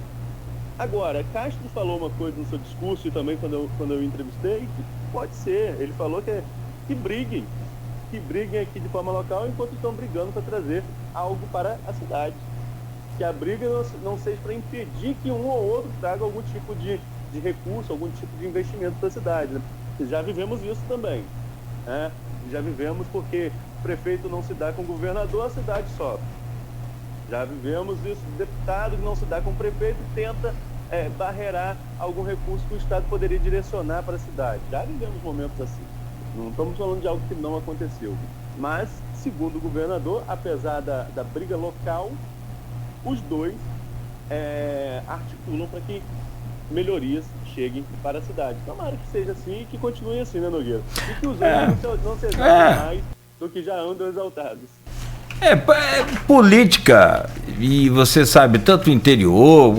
Agora, Castro falou uma coisa no seu discurso e também quando eu entrevistei, que pode ser, ele falou que briguem aqui de forma local enquanto estão brigando para trazer algo para a cidade. Que a briga não seja para impedir que um ou outro traga algum tipo de recurso, algum tipo de investimento para a cidade. Né? Já vivemos isso também. Né? Já vivemos porque o prefeito não se dá com o governador, a cidade sofre. Já vivemos isso, o deputado que não se dá com o prefeito tenta barrerar algum recurso que o Estado poderia direcionar para a cidade. Já vivemos momentos assim. Não estamos falando de algo que não aconteceu. Mas, segundo o governador, apesar da briga local, os dois articulam para que melhorias cheguem para a cidade. Tomara que seja assim e que continue assim, né, Nogueira? E que os outros não se exaltem mais do que já andam exaltados. Política, e você sabe, tanto o interior,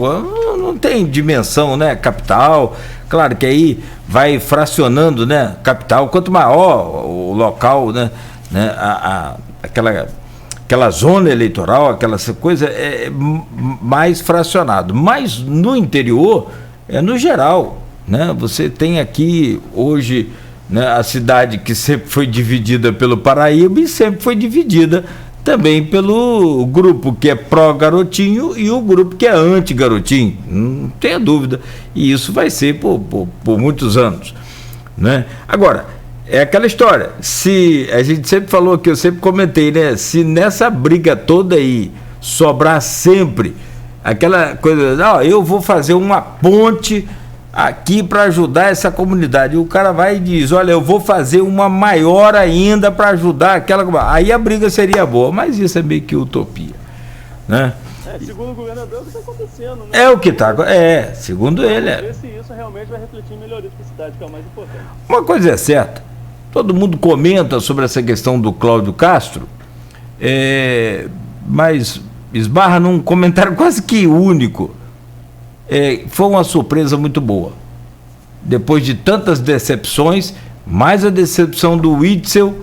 não tem dimensão, né? Capital, claro que aí vai fracionando, né? Capital, quanto maior o local, né? Aquela zona eleitoral, aquela coisa é mais fracionado. Mas no interior, no geral, né? Você tem aqui hoje, né, a cidade que sempre foi dividida pelo Paraíba e sempre foi dividida também pelo grupo que é pró-Garotinho e o grupo que é anti-Garotinho, não tenha dúvida, e isso vai ser por muitos anos, né? Agora, é aquela história, se a gente sempre falou aqui, eu sempre comentei, né? Se nessa briga toda aí sobrar sempre aquela coisa, eu vou fazer uma ponte aqui para ajudar essa comunidade, e o cara vai e diz, olha, eu vou fazer uma maior ainda para ajudar aquela, aí a briga seria boa, mas isso é meio que utopia, né? Segundo o governador, é o que está acontecendo, né? É o que está, segundo ele. Vamos ver se isso realmente vai refletir em melhorias para a cidade, que é o mais importante. Uma coisa é certa, todo mundo comenta sobre essa questão do Cláudio Castro, mas esbarra num comentário quase que único. Foi uma surpresa muito boa. Depois de tantas decepções, mais a decepção do Witzel,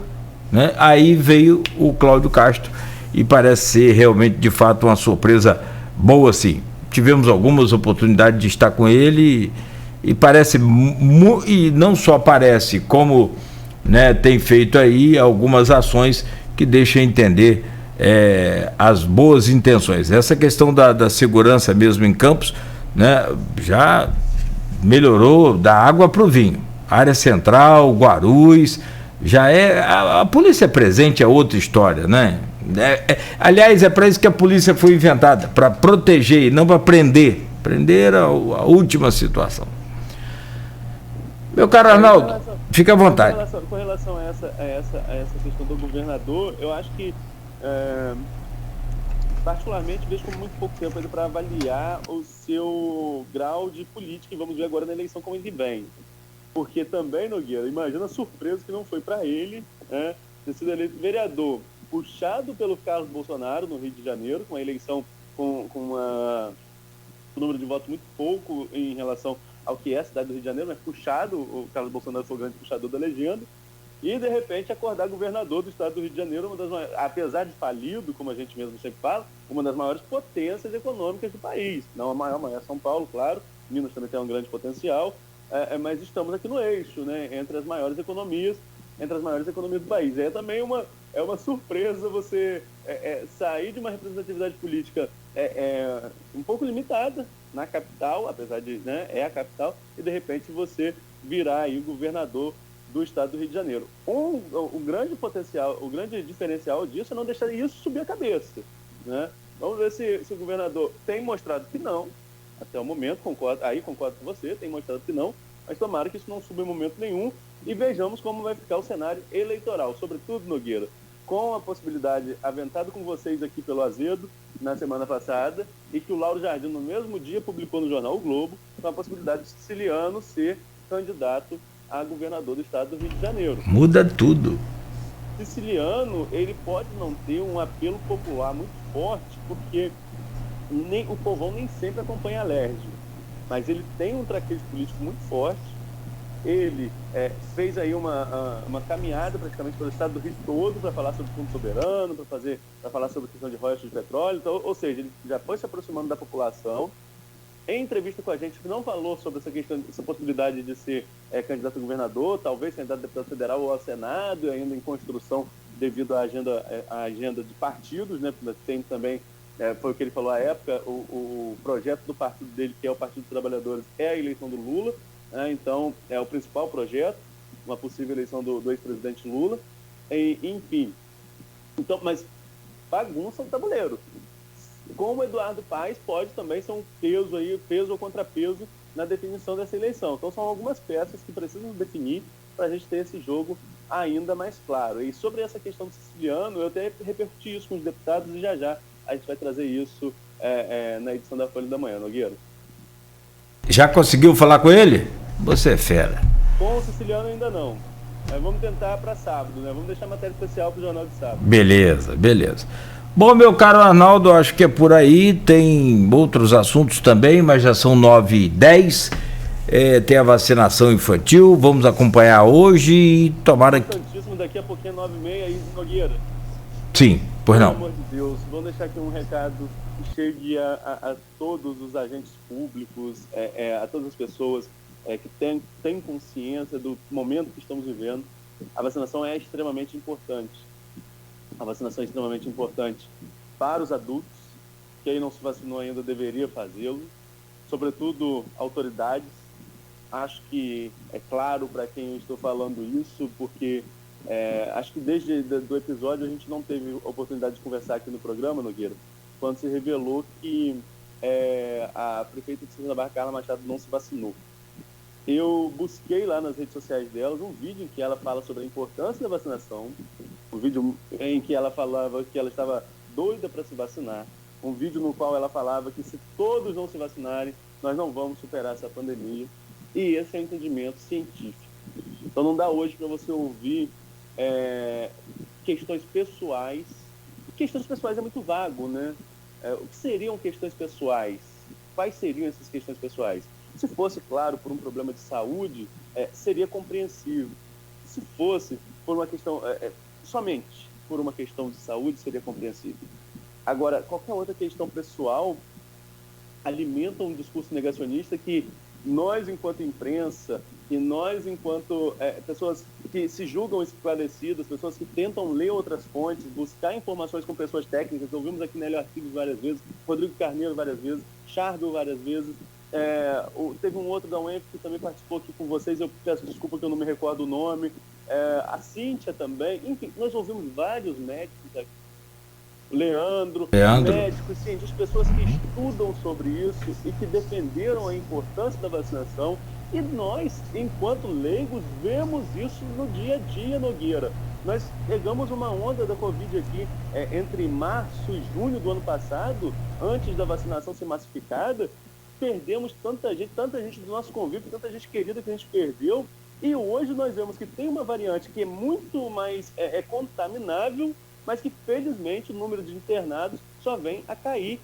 né? Aí veio o Cláudio Castro e parece ser realmente, de fato, uma surpresa boa, sim. Tivemos algumas oportunidades de estar com ele e parece, e não só parece, como, né, tem feito aí algumas ações que deixam entender as boas intenções. Essa questão da segurança mesmo em Campos, né, já melhorou da água para o vinho. Área Central, Guarulhos, já a polícia presente é outra história, né? Aliás, é para isso que a polícia foi inventada, para proteger e não para prender. Prender a última situação. Meu caro Arnaldo, fica à vontade. Com relação a essa questão do governador, eu acho que particularmente vejo com muito pouco tempo ainda para avaliar o seu grau de política, e vamos ver agora na eleição como ele vem. Porque também, Nogueira, imagina a surpresa que não foi para ele, né, ter sido eleito vereador, puxado pelo Carlos Bolsonaro no Rio de Janeiro, com a eleição com um número de votos muito pouco em relação ao que é a cidade do Rio de Janeiro, mas puxado, o Carlos Bolsonaro foi o grande puxador da legenda, e de repente acordar governador do estado do Rio de Janeiro, apesar de falido, como a gente mesmo sempre fala, uma das maiores potências econômicas do país. Não a maior é São Paulo, claro, Minas também tem um grande potencial, mas estamos aqui no eixo, né, entre as maiores economias do país. É também uma surpresa você sair de uma representatividade política um pouco limitada na capital, apesar de, né, é a capital, e de repente você virar aí o governador do estado do Rio de Janeiro. O grande potencial, o grande diferencial disso é não deixar isso subir a cabeça, né? Vamos ver se o governador tem mostrado que não, até o momento, concordo com você, tem mostrado que não, mas tomara que isso não suba em momento nenhum, e vejamos como vai ficar o cenário eleitoral, sobretudo, Nogueira, com a possibilidade, aventado com vocês aqui pelo Azedo, na semana passada, e que o Lauro Jardim, no mesmo dia, publicou no jornal O Globo, com a possibilidade de Siciliano ser candidato a governador do estado do Rio de Janeiro. Muda tudo. Siciliano, ele pode não ter um apelo popular muito forte, porque o povão nem sempre acompanha a LERJ, mas ele tem um traquejo político muito forte. Ele fez aí uma caminhada praticamente pelo estado do Rio todo para falar sobre o Fundo Soberano, para falar sobre a questão de royalties de petróleo, então, ou seja, ele já foi se aproximando da população. Em entrevista com a gente, não falou sobre essa possibilidade de ser candidato a governador, talvez candidato a deputado federal ou ao Senado, ainda em construção devido à agenda de partidos, né? Tem também, foi o que ele falou à época, o projeto do partido dele, que é o Partido dos Trabalhadores, é a eleição do Lula, né? Então é o principal projeto, uma possível eleição do ex-presidente Lula, enfim. Então, mas bagunça o tabuleiro. Como o Eduardo Paes pode também ser um peso ou contrapeso na definição dessa eleição. Então são algumas peças que precisam definir para a gente ter esse jogo ainda mais claro. E sobre essa questão do Siciliano, eu até repercuti isso com os deputados e já a gente vai trazer isso na edição da Folha da Manhã, Nogueira. Já conseguiu falar com ele? Você é fera. Com o Siciliano ainda não. Vamos tentar para sábado, né? Vamos deixar matéria especial para o Jornal de Sábado. Beleza. Bom, meu caro Arnaldo, acho que é por aí, tem outros assuntos também, mas já são 9h10, tem a vacinação infantil, vamos acompanhar hoje e tomara que... Daqui a pouquinho é 9h30 aí, Nogueira. Sim, pois não. Pelo amor de Deus, vamos deixar aqui um recado que chegue a todos os agentes públicos, a todas as pessoas que têm consciência do momento que estamos vivendo. A vacinação é extremamente importante. A vacinação é extremamente importante para os adultos. Quem não se vacinou ainda deveria fazê-lo, sobretudo autoridades. Acho que é claro para quem eu estou falando isso, porque acho que desde o episódio a gente não teve oportunidade de conversar aqui no programa, Nogueira, quando se revelou que a prefeita de Santa Barra, Carla Machado, não se vacinou. Eu busquei lá nas redes sociais delas um vídeo em que ela fala sobre a importância da vacinação, um vídeo em que ela falava que ela estava doida para se vacinar, um vídeo no qual ela falava que se todos não se vacinarem, nós não vamos superar essa pandemia, e esse é o entendimento científico. Então não dá hoje para você ouvir questões pessoais. Questões pessoais é muito vago, né? O que seriam questões pessoais? Quais seriam essas questões pessoais? Se fosse, claro, por um problema de saúde, seria compreensível. Se fosse por uma questão, somente por uma questão de saúde, seria compreensível. Agora, qualquer outra questão pessoal alimenta um discurso negacionista que nós, enquanto imprensa, e nós, enquanto pessoas que se julgam esclarecidas, pessoas que tentam ler outras fontes, buscar informações com pessoas técnicas, ouvimos aqui Nélio Artigos várias vezes, Rodrigo Carneiro várias vezes, Chardo várias vezes, teve um outro da UENF que também participou aqui com vocês, eu peço desculpa que eu não me recordo o nome, a Cíntia também, enfim, nós ouvimos vários médicos aqui, Leandro. Médicos, cientistas, pessoas que estudam sobre isso e que defenderam a importância da vacinação. E nós, enquanto leigos, vemos isso no dia a dia, Nogueira. Nós pegamos uma onda da Covid aqui entre março e junho do ano passado, antes da vacinação ser massificada, perdemos tanta gente do nosso convívio, tanta gente querida que a gente perdeu. E hoje nós vemos que tem uma variante que é muito mais contaminável, mas que, felizmente, o número de internados só vem a cair.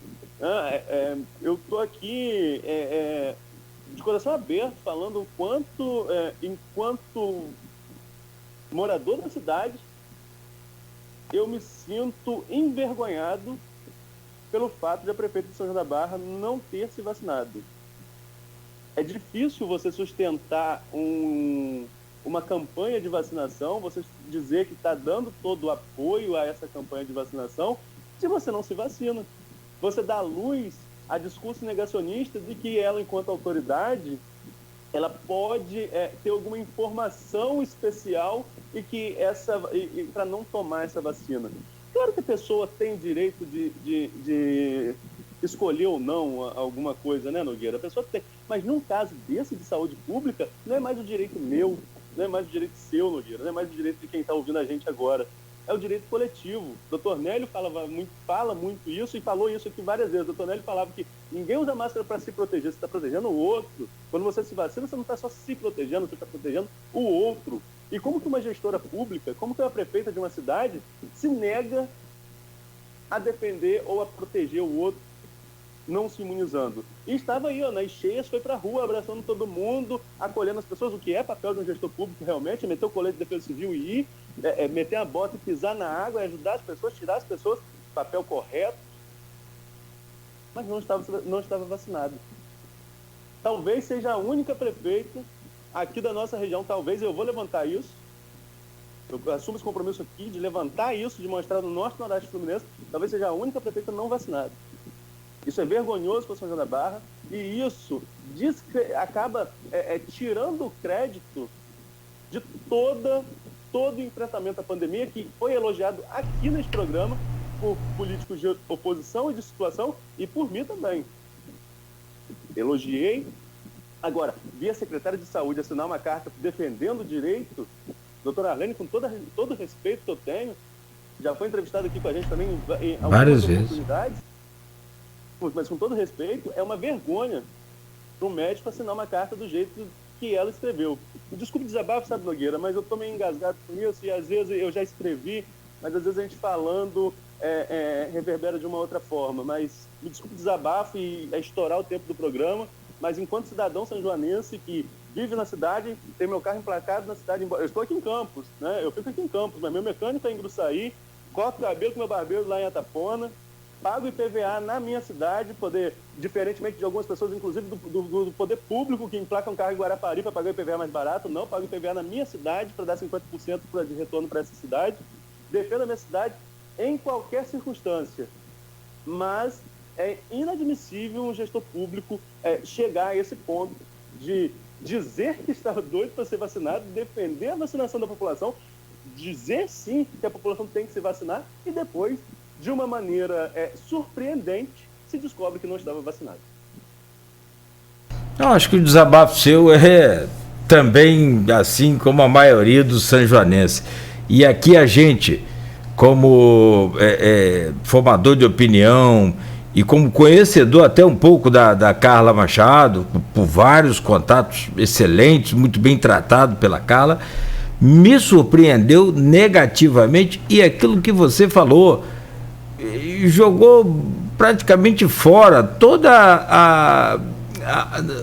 Eu estou aqui de coração aberto, falando o quanto, enquanto morador da cidade, eu me sinto envergonhado pelo fato de a prefeita de São João da Barra não ter se vacinado. É difícil você sustentar uma campanha de vacinação, você dizer que está dando todo o apoio a essa campanha de vacinação, se você não se vacina. Você dá luz a discurso negacionista de que ela, enquanto autoridade, ela pode ter alguma informação especial e que para não tomar essa vacina. Claro que a pessoa tem direito de escolher ou não alguma coisa, né, Nogueira? A pessoa tem. Mas num caso desse de saúde pública, não é mais o direito meu, não é mais o direito seu, Nogueira, não é mais o direito de quem está ouvindo a gente agora. É o direito coletivo. O Dr. Nélio fala muito isso e falou isso aqui várias vezes. O Dr. Nélio falava que ninguém usa máscara para se proteger, você está protegendo o outro. Quando você se vacina, você não está só se protegendo, você está protegendo o outro. E como que uma gestora pública, como que uma prefeita de uma cidade se nega a defender ou a proteger o outro não se imunizando? E estava aí, nas cheias, foi para a rua, abraçando todo mundo, acolhendo as pessoas, o que é papel de um gestor público realmente, meter o colete de defesa civil e ir, meter a bota e pisar na água, ajudar as pessoas, tirar as pessoas, papel correto, mas não estava vacinado. Talvez seja a única prefeita aqui da nossa região, talvez eu vou levantar isso, eu assumo esse compromisso aqui de levantar isso, de mostrar no norte e nordeste fluminense, talvez seja a única prefeita não vacinada. Isso é vergonhoso para São João da Barra e isso acaba tirando o crédito de todo o enfrentamento à pandemia que foi elogiado aqui nesse programa por políticos de oposição e de situação e por mim também. Elogiei. Agora, vi a secretária de Saúde assinar uma carta defendendo o direito, doutora Arlene, com todo o respeito que eu tenho, já foi entrevistada aqui com a gente também em algumas oportunidades. Mas com todo respeito, é uma vergonha para um médico assinar uma carta do jeito que ela escreveu. Desculpe desabafo, sabe, Nogueira, mas eu estou meio engasgado com isso e às vezes eu já escrevi, mas às vezes a gente falando reverbera de uma outra forma. Mas me desculpe desabafo e estourar o tempo do programa, mas enquanto cidadão sanjoanense que vive na cidade, tem meu carro emplacado na cidade, eu estou aqui em Campos, né? Eu fico aqui em Campos, mas meu mecânico é em Gruçaí, corto o cabelo com meu barbeiro lá em Atafona, pago IPVA na minha cidade, diferentemente de algumas pessoas, inclusive do poder público, que emplaca um carro em Guarapari para pagar IPVA mais barato. Não, pago IPVA na minha cidade para dar 50% de retorno para essa cidade. Defendo a minha cidade em qualquer circunstância. Mas é inadmissível um gestor público chegar a esse ponto de dizer que estava doido para ser vacinado, defender a vacinação da população, dizer sim que a população tem que se vacinar e depois, de uma maneira surpreendente, se descobre que não estava vacinado. Eu acho que o desabafo seu é também assim como a maioria dos sanjoanenses. E aqui a gente, como formador de opinião e como conhecedor até um pouco da Carla Machado, por vários contatos excelentes, muito bem tratado pela Carla, me surpreendeu negativamente e aquilo que você falou, jogou praticamente fora toda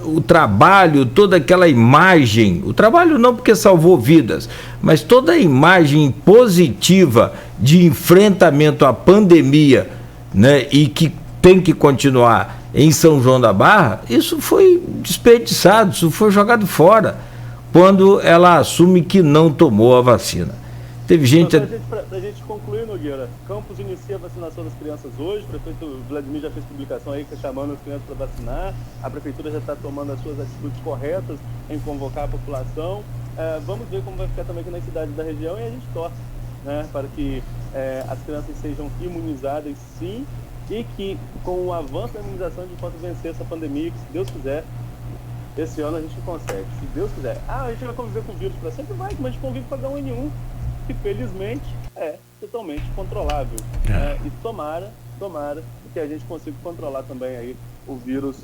o trabalho, toda aquela imagem, o trabalho não porque salvou vidas, mas toda a imagem positiva de enfrentamento à pandemia, né, e que tem que continuar em São João da Barra, isso foi desperdiçado, isso foi jogado fora, quando ela assume que não tomou a vacina. Teve gente... Para a gente concluir, Nogueira, Campos inicia a vacinação das crianças hoje, o prefeito Vladimir já fez publicação aí chamando as crianças para vacinar, a prefeitura já está tomando as suas atitudes corretas em convocar a população. Vamos ver como vai ficar também aqui nas cidades da região e a gente torce, né, para que as crianças sejam imunizadas sim, e que com o avanço da imunização a gente possa vencer essa pandemia, que se Deus quiser, esse ano a gente consegue, se Deus quiser. A gente vai conviver com o vírus para sempre, mas a gente convive com H1N1, que felizmente é totalmente controlável. E tomara que a gente consiga controlar também aí o vírus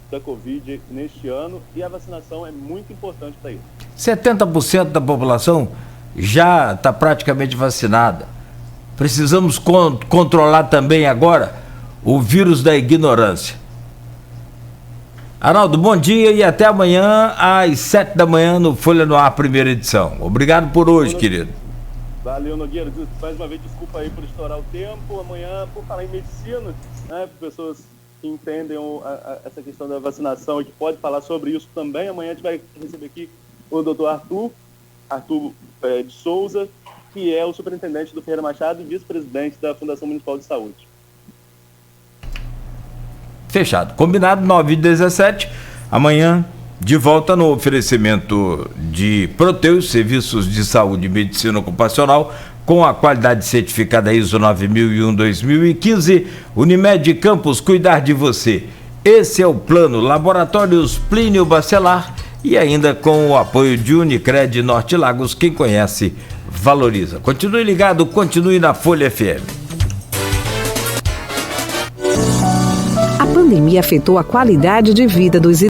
da Covid neste ano, e a vacinação é muito importante para isso. 70% da população já está praticamente vacinada. Precisamos controlar também agora o vírus da ignorância. Arnaldo, bom dia e até amanhã às 7 da manhã no Folha no Ar, primeira edição. Obrigado por hoje, querido. Valeu, Nogueira. Mais uma vez, desculpa aí por estourar o tempo. Amanhã, por falar em medicina, né, pessoas que entendem essa questão da vacinação e que pode falar sobre isso também. Amanhã a gente vai receber aqui o doutor Arthur de Souza, que é o superintendente do Ferreira Machado e vice-presidente da Fundação Municipal de Saúde. Fechado. Combinado, 9h17. Amanhã, de volta no oferecimento de Proteus, serviços de saúde e medicina ocupacional, com a qualidade certificada ISO 9001-2015. Unimed Campos, cuidar de você. Esse é o plano. Laboratórios Plínio Bacelar e ainda com o apoio de Unicred Norte Lagos. Quem conhece, valoriza. Continue ligado, continue na Folha FM. A pandemia afetou a qualidade de vida dos